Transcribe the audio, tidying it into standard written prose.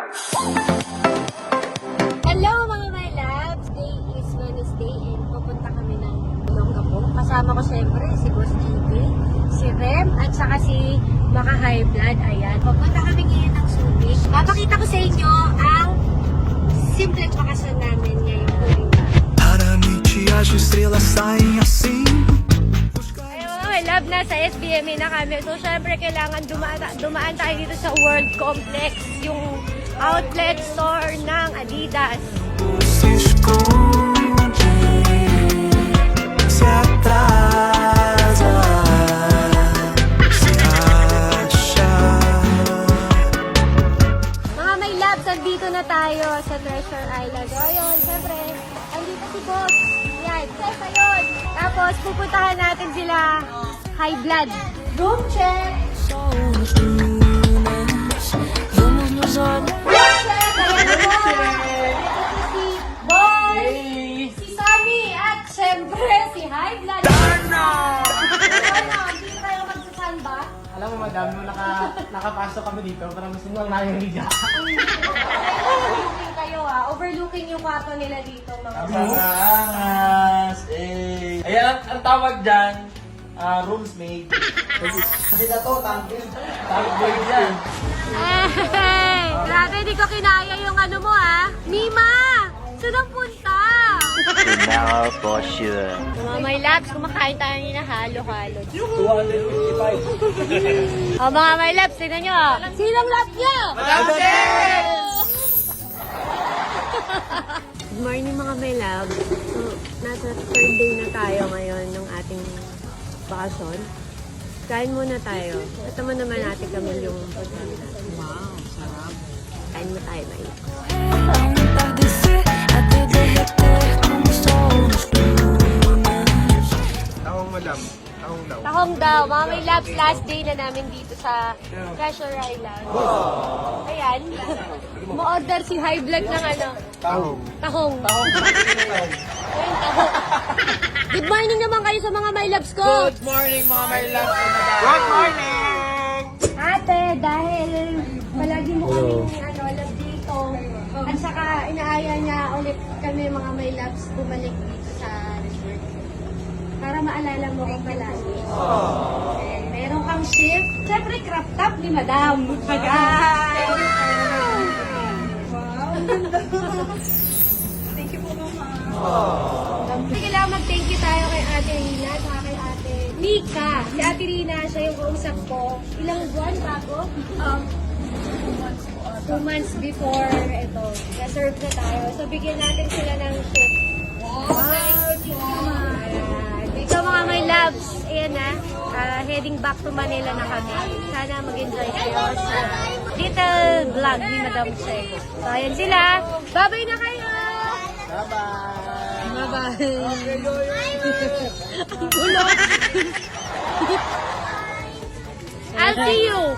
Hello mga my loves! Today is Wednesday and pupunta kami ng Olongapo. Kasama ko syempre si Boss GD, si Rem, at saka si Maka High Blood. Ayan. Pupunta kami ngayon ng Subic. Papakita ko sa inyo ang simpleng bakasyon namin ngayong huling ba. I love na sa SBMA na kami. So, syempre, kailangan dumaan tayo dito sa World Complex, yung outlet store ng Adidas. Mga may labs, andito na tayo sa Treasure Island. So, ayun, syempre, andito si Boss. Yan, check ayun. Tapos, pupuntahan natin sila High Blood. Room check! Room check! Ayan na po! Ito si Boy! Si Sunny! At syempre, si High Blood! Hindi tayo magsasan ba? Alam mo, madam, nung nakapasok kami dito, parang gusto mo lang namin higa. Overlooking kayo overlooking yung kwarto nila dito. Angas! Eh. Ayan, ang tawag dyan, rooms made. Kasi na to, tangkil. Tawag boy dyan. Hey! Grabe, hindi ko kinaya yung ano mo Mima! Saan ang punta? Tomorrow for sure. Mga my labs, kumakain tayo nila halo-halo. 255. Mga my labs, tignan nyo Sinong lab nyo? Good morning mga my labs. So, nasa third day na tayo ngayon ng ating bakasyon. Kain muna tayo. Ito mo naman natin kami yung pagkain natin. Wow, sarap. Kain mo tayo na Tahong madam. Tahong daw. Tahong daw. Mga may labs, last day na namin dito sa Treasure Island. Ayan. Ma-order si High Blood ng ano? Tahong. Tahong. Ayun, tahong. Good morning naman kayo sa mga my labs ko. Good morning mga my love. Good morning! Ate, dahil palagi mo kaming love dito. At saka inaaya niya ulit kami mga my loves bumalik dito sa resort. Para maalala mo kung palagi. Meron kang shift. Siyempre, crop top ni Madam. Pag-ay! Wow! Thank you po, Mama. Kailangan mag-thank you tayo kay Ate Rina at kay Ate Mika. Si Ate Rina, siya yung kausap ko. Ilang buwan bago? 2 months before ito. Na-serve na tayo. So, bigyan natin sila ng shift. Wow! Ikaw mga my loves, ayan heading back to Manila na kami. Sana mag-enjoy kayo sa little vlog ni Madam Che. So, ayan sila. Bye-bye na kayo! Bye-bye! Bye-bye! Ang gulo! I'll see you!